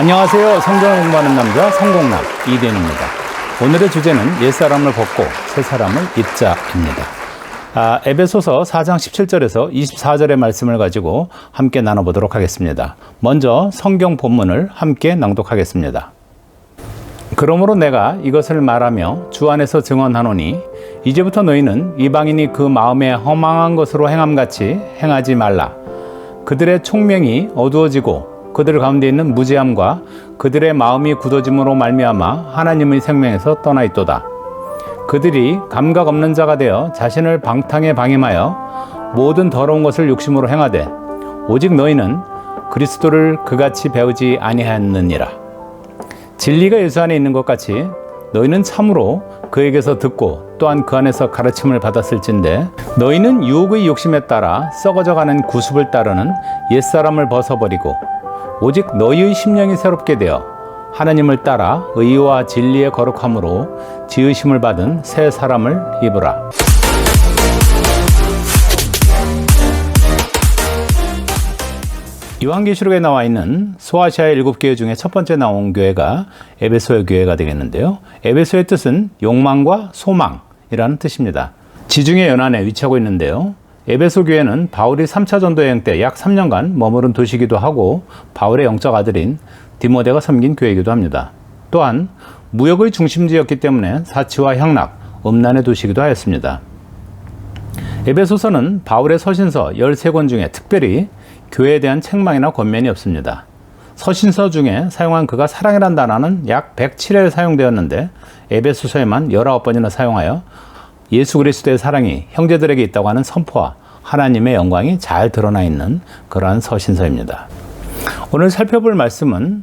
안녕하세요. 성경을 공부하는 남자 성공남 이대현입니다. 오늘의 주제는 옛사람을 벗고 새사람을 입자입니다. 에베소서 4장 17절에서 24절의 말씀을 가지고 함께 나눠보도록 하겠습니다. 먼저 성경 본문을 함께 낭독하겠습니다. 그러므로 내가 이것을 말하며 주 안에서 증언하노니 이제부터 너희는 이방인이 그 마음에 허망한 것으로 행함같이 행하지 말라. 그들의 총명이 어두워지고 그들 가운데 있는 무지함과 그들의 마음이 굳어짐으로 말미암아 하나님의 생명에서 떠나 있도다. 그들이 감각 없는 자가 되어 자신을 방탕에 방임하여 모든 더러운 것을 욕심으로 행하되 오직 너희는 그리스도를 그같이 배우지 아니하였느니라. 진리가 예수 안에 있는 것 같이 너희는 참으로 그에게서 듣고 또한 그 안에서 가르침을 받았을진데 너희는 유혹의 욕심에 따라 썩어져가는 구습을 따르는 옛사람을 벗어버리고 오직 너희의 심령이 새롭게 되어 하나님을 따라 의와 진리의 거룩함으로 지으심을 받은 새 사람을 입으라. 요한계시록에 나와 있는 소아시아의 7교회 중에 첫 번째 나온 교회가 에베소의 교회가 되겠는데요. 에베소의 뜻은 욕망과 소망이라는 뜻입니다. 지중해 연안에 위치하고 있는데요. 에베소 교회는 바울이 3차 전도 여행 때 약 3년간 머무른 도시이기도 하고 바울의 영적 아들인 디모데가 섬긴 교회이기도 합니다. 또한 무역의 중심지였기 때문에 사치와 향락, 음란의 도시이기도 하였습니다. 에베소서는 바울의 서신서 13권 중에 특별히 교회에 대한 책망이나 권면이 없습니다. 서신서 중에 사용한 그가 사랑이란 단어는 약 107회 사용되었는데 에베소서에만 19번이나 사용하여 예수 그리스도의 사랑이 형제들에게 있다고 하는 선포와 하나님의 영광이 잘 드러나 있는 그러한 서신서입니다. 오늘 살펴볼 말씀은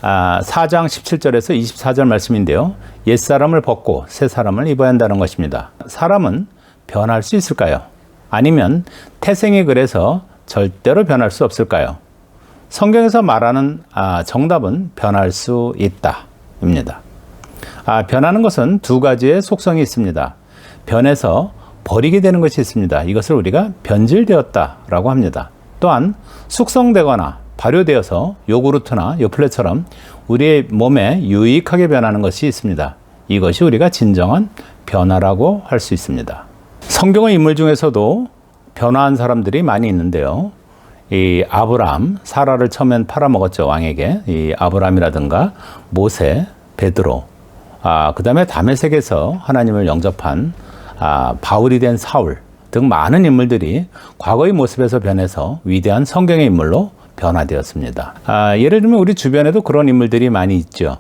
4장 17절에서 24절 말씀인데요. 옛사람을 벗고 새사람을 입어야 한다는 것입니다. 사람은 변할 수 있을까요? 아니면 태생이 그래서 절대로 변할 수 없을까요? 성경에서 말하는 정답은 변할 수 있다입니다. 변하는 것은 두 가지의 속성이 있습니다. 변해서 버리게 되는 것이 있습니다. 이것을 우리가 변질되었다라고 합니다. 또한 숙성되거나 발효되어서 요구르트나 요플레처럼 우리의 몸에 유익하게 변하는 것이 있습니다. 이것이 우리가 진정한 변화라고 할 수 있습니다. 성경의 인물 중에서도 변화한 사람들이 많이 있는데요. 이 아브람, 사라를 처음엔 팔아먹었죠, 왕에게. 이 아브람이라든가 모세, 베드로, 그 다음에 다메섹에서 하나님을 영접한 바울이 된 사울 등 많은 인물들이 과거의 모습에서 변해서 위대한 성경의 인물로 변화되었습니다. 예를 들면 우리 주변에도 그런 인물들이 많이 있죠.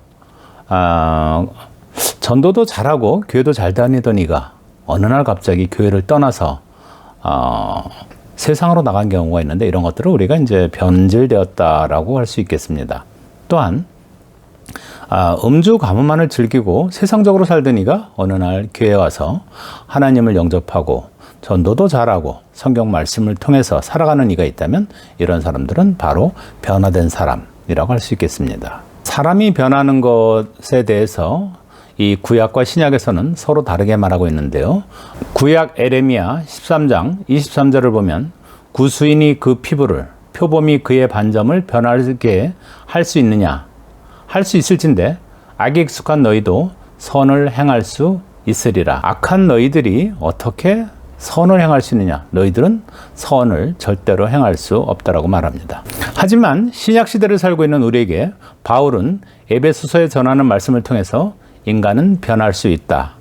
전도도 잘하고 교회도 잘 다니던 이가 어느 날 갑자기 교회를 떠나서 세상으로 나간 경우가 있는데 이런 것들을 우리가 이제 변질되었다라고 할 수 있겠습니다. 또한 음주 가문만을 즐기고 세상적으로 살던 이가 어느 날 교회에 와서 하나님을 영접하고 전도도 잘하고 성경 말씀을 통해서 살아가는 이가 있다면 이런 사람들은 바로 변화된 사람이라고 할 수 있겠습니다. 사람이 변하는 것에 대해서 이 구약과 신약에서는 서로 다르게 말하고 있는데요. 구약 에레미야 13장 23절을 보면 구수인이 그 피부를 표범이 그의 반점을 변하게 할 수 있느냐? 할 수 있을진데 악에 익숙한 너희도 선을 행할 수 있으리라. 악한 너희들이 어떻게 선을 행할 수 있느냐? 너희들은 선을 절대로 행할 수 없다라고 말합니다. 하지만 신약 시대를 살고 있는 우리에게 바울은 에베소서에 전하는 말씀을 통해서 인간은 변할 수 있다.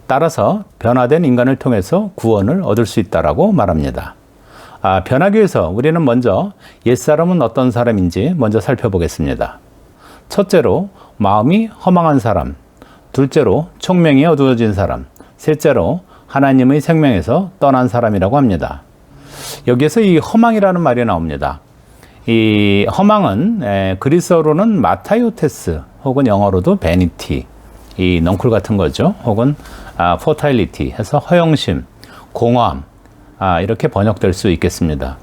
따라서 변화된 인간을 통해서 구원을 얻을 수 있다라고 말합니다. 변하기 위해서 우리는 먼저 옛사람은 어떤 사람인지 먼저 살펴보겠습니다. 첫째로 마음이 허망한 사람, 둘째로 총명이 어두워진 사람, 셋째로 하나님의 생명에서 떠난 사람이라고 합니다. 여기에서 이 허망이라는 말이 나옵니다. 이 허망은 그리스어로는 마타요테스 혹은 영어로도 베니티, 이 넝쿨 같은 거죠. 혹은 포탈리티 해서 허영심, 공허함 이렇게 번역될 수 있겠습니다.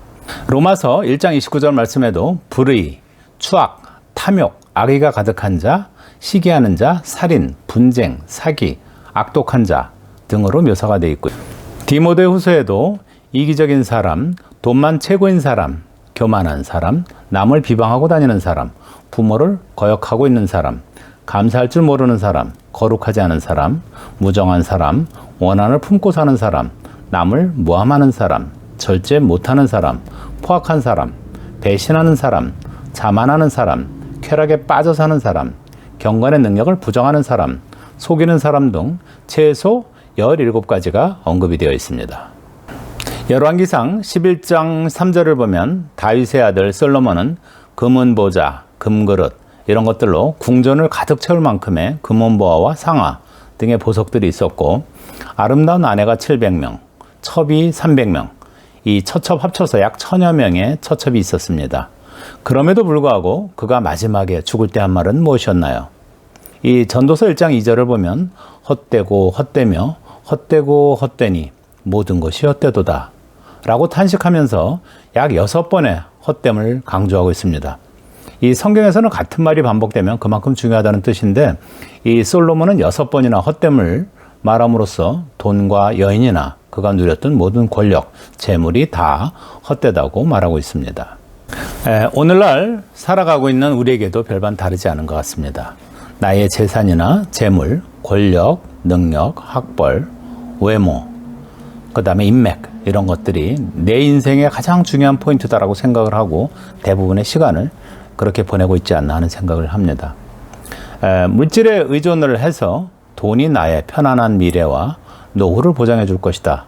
로마서 1장 29절 말씀에도 불의, 추악, 탐욕, 악의가 가득한 자, 시기하는 자, 살인, 분쟁, 사기, 악독한 자 등으로 묘사가 되어 있고요. 디모데후서에도 이기적인 사람, 돈만 최고인 사람, 교만한 사람, 남을 비방하고 다니는 사람, 부모를 거역하고 있는 사람, 감사할 줄 모르는 사람, 거룩하지 않은 사람, 무정한 사람, 원한을 품고 사는 사람, 남을 모함하는 사람, 절제 못하는 사람, 포악한 사람, 배신하는 사람, 자만하는 사람, 쾌락에 빠져 사는 사람, 경건의 능력을 부정하는 사람, 속이는 사람 등 최소 17가지가 언급이 되어 있습니다. 열왕기상 11장 3절을 보면 다윗의 아들 솔로몬은 금은 보자, 금그릇 이런 것들로 궁전을 가득 채울 만큼의 금원보화와 상아 등의 보석들이 있었고 아름다운 아내가 700명, 첩이 300명, 이 처첩 합쳐서 약 1000여 명의 처첩이 있었습니다. 그럼에도 불구하고 그가 마지막에 죽을 때 한 말은 무엇이었나요? 이 전도서 1장 2절을 보면 헛되고 헛되며 헛되고 헛되니 모든 것이 헛되도다 라고 탄식하면서 약 6번의 헛됨을 강조하고 있습니다. 이 성경에서는 같은 말이 반복되면 그만큼 중요하다는 뜻인데 이 솔로몬은 6번이나 헛됨을 말함으로써 돈과 여인이나 그가 누렸던 모든 권력, 재물이 다 헛되다고 말하고 있습니다. 오늘날 살아가고 있는 우리에게도 별반 다르지 않은 것 같습니다. 나의 재산이나 재물, 권력, 능력, 학벌, 외모, 그 다음에 인맥 이런 것들이 내 인생의 가장 중요한 포인트다라고 생각을 하고 대부분의 시간을 그렇게 보내고 있지 않나 하는 생각을 합니다. 물질에 의존을 해서 돈이 나의 편안한 미래와 노후를 보장해 줄 것이다.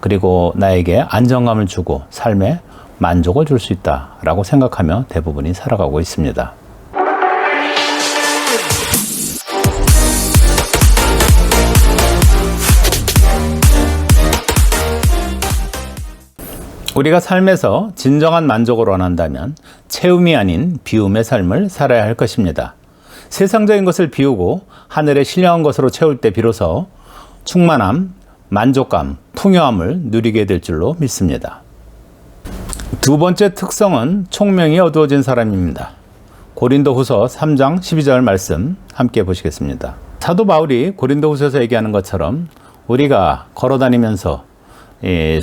그리고 나에게 안정감을 주고 삶에 만족을 줄 수 있다라고 생각하며 대부분이 살아가고 있습니다. 우리가 삶에서 진정한 만족을 원한다면 채움이 아닌 비움의 삶을 살아야 할 것입니다. 세상적인 것을 비우고 하늘의 신령한 것으로 채울 때 비로소 충만함, 만족감, 풍요함을 누리게 될 줄로 믿습니다. 두 번째 특성은 총명이 어두워진 사람입니다. 고린도후서 3장 12절 말씀 함께 보시겠습니다. 사도 바울이 고린도후서에서 얘기하는 것처럼 우리가 걸어다니면서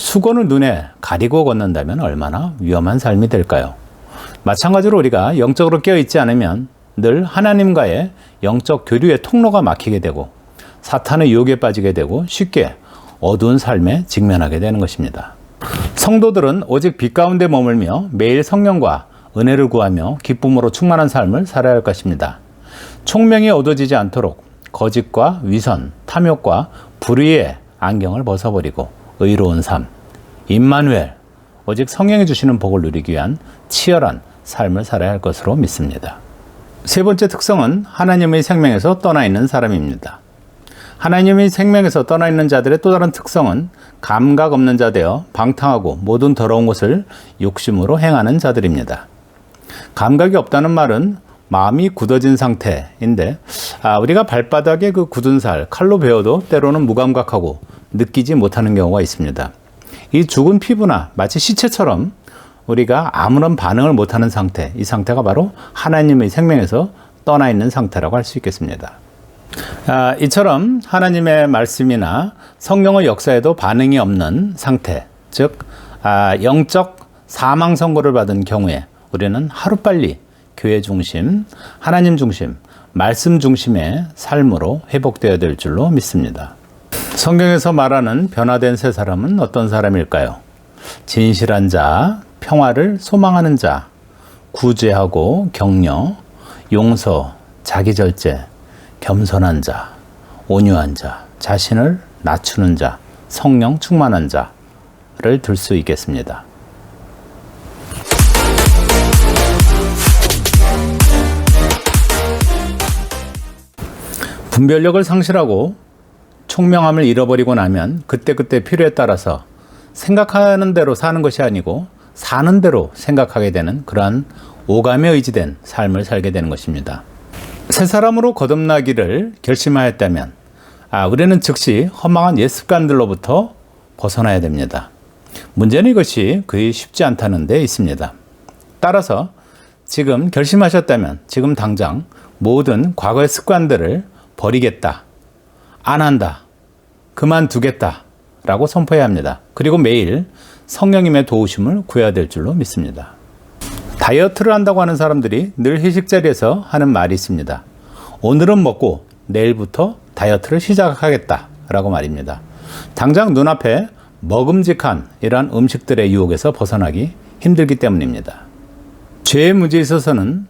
수건을 눈에 가리고 걷는다면 얼마나 위험한 삶이 될까요? 마찬가지로 우리가 영적으로 깨어있지 않으면 늘 하나님과의 영적 교류의 통로가 막히게 되고 사탄의 유혹에 빠지게 되고 쉽게 어두운 삶에 직면하게 되는 것입니다. 성도들은 오직 빛 가운데 머물며 매일 성령과 은혜를 구하며 기쁨으로 충만한 삶을 살아야 할 것입니다. 총명이 어두워지지 않도록 거짓과 위선, 탐욕과 불의의 안경을 벗어버리고 의로운 삶, 임마누엘, 오직 성령이 주시는 복을 누리기 위한 치열한 삶을 살아야 할 것으로 믿습니다. 세 번째 특성은 하나님의 생명에서 떠나 있는 사람입니다. 하나님의 생명에서 떠나 있는 자들의 또 다른 특성은 감각 없는 자 되어 방탕하고 모든 더러운 것을 욕심으로 행하는 자들입니다. 감각이 없다는 말은 마음이 굳어진 상태인데 우리가 발바닥에 그 굳은 살, 칼로 베어도 때로는 무감각하고 느끼지 못하는 경우가 있습니다. 이 죽은 피부나 마치 시체처럼 우리가 아무런 반응을 못하는 상태, 이 상태가 바로 하나님의 생명에서 떠나 있는 상태라고 할 수 있겠습니다. 이처럼 하나님의 말씀이나 성령의 역사에도 반응이 없는 상태, 즉 영적 사망 선고를 받은 경우에 우리는 하루빨리 교회 중심, 하나님 중심, 말씀 중심의 삶으로 회복되어야 될 줄로 믿습니다. 성경에서 말하는 변화된 새 사람은 어떤 사람일까요? 진실한 자, 평화를 소망하는 자, 구제하고 격려, 용서, 자기절제, 겸손한 자, 온유한 자, 자신을 낮추는 자, 성령 충만한 자를 들 수 있겠습니다. 분별력을 상실하고 총명함을 잃어버리고 나면 그때그때 필요에 따라서 생각하는 대로 사는 것이 아니고 사는 대로 생각하게 되는 그러한 오감에 의지된 삶을 살게 되는 것입니다. 새 사람으로 거듭나기를 결심하였다면 우리는 즉시 허망한 옛 습관들로부터 벗어나야 됩니다. 문제는 이것이 그리 쉽지 않다는 데 있습니다. 따라서 지금 결심하셨다면 지금 당장 모든 과거의 습관들을 버리겠다, 안 한다, 그만두겠다 라고 선포해야 합니다. 그리고 매일 성령님의 도우심을 구해야 될 줄로 믿습니다. 다이어트를 한다고 하는 사람들이 늘 회식 자리에서 하는 말이 있습니다. 오늘은 먹고 내일부터 다이어트를 시작하겠다라고 말입니다. 당장 눈앞에 먹음직한 이러한 음식들의 유혹에서 벗어나기 힘들기 때문입니다. 죄의 문제에 있어서는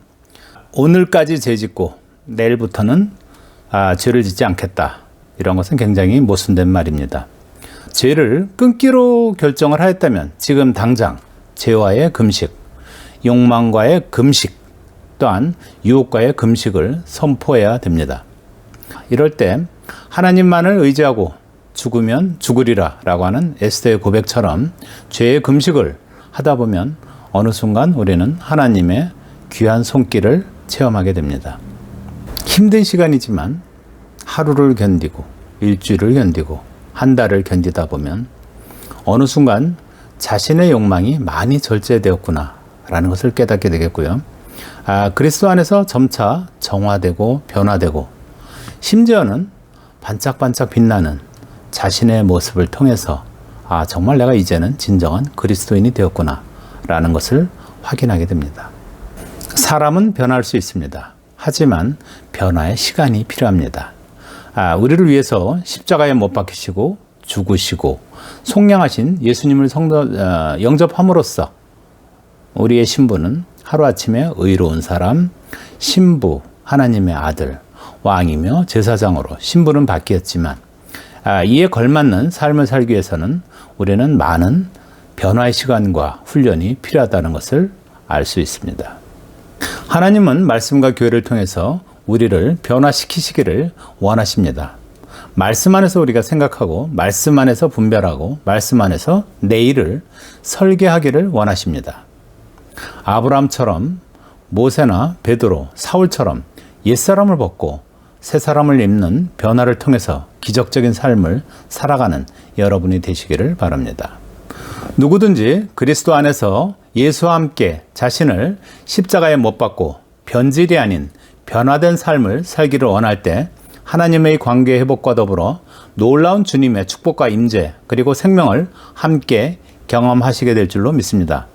오늘까지 죄 짓고 내일부터는 죄를 짓지 않겠다. 이런 것은 굉장히 모순된 말입니다. 죄를 끊기로 결정을 하였다면 지금 당장 죄와의 금식, 욕망과의 금식, 또한 유혹과의 금식을 선포해야 됩니다. 이럴 때 하나님만을 의지하고 죽으면 죽으리라 라고 하는 에스더의 고백처럼 죄의 금식을 하다 보면 어느 순간 우리는 하나님의 귀한 손길을 체험하게 됩니다. 힘든 시간이지만 하루를 견디고 일주일을 견디고 한 달을 견디다 보면 어느 순간 자신의 욕망이 많이 절제되었구나 라는 것을 깨닫게 되겠고요. 그리스도 안에서 점차 정화되고 변화되고 심지어는 반짝반짝 빛나는 자신의 모습을 통해서 정말 내가 이제는 진정한 그리스도인이 되었구나 라는 것을 확인하게 됩니다. 사람은 변할 수 있습니다. 하지만 변화의 시간이 필요합니다. 우리를 위해서 십자가에 못 박히시고 죽으시고 속량하신 예수님을 영접함으로써 우리의 신부는 하루아침에 의로운 사람, 신부, 하나님의 아들, 왕이며 제사장으로 신부는 바뀌었지만 이에 걸맞는 삶을 살기 위해서는 우리는 많은 변화의 시간과 훈련이 필요하다는 것을 알 수 있습니다. 하나님은 말씀과 교회를 통해서 우리를 변화시키시기를 원하십니다. 말씀 안에서 우리가 생각하고 말씀 안에서 분별하고 말씀 안에서 내일을 설계하기를 원하십니다. 아브라함처럼 모세나 베드로, 사울처럼 옛사람을 벗고 새 사람을 입는 변화를 통해서 기적적인 삶을 살아가는 여러분이 되시기를 바랍니다. 누구든지 그리스도 안에서 예수와 함께 자신을 십자가에 못 박고 변질이 아닌 변화된 삶을 살기를 원할 때 하나님의 관계 회복과 더불어 놀라운 주님의 축복과 임재 그리고 생명을 함께 경험하시게 될 줄로 믿습니다.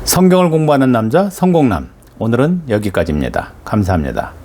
성경을 공부하는 남자 성공남, 오늘은 여기까지입니다. 감사합니다.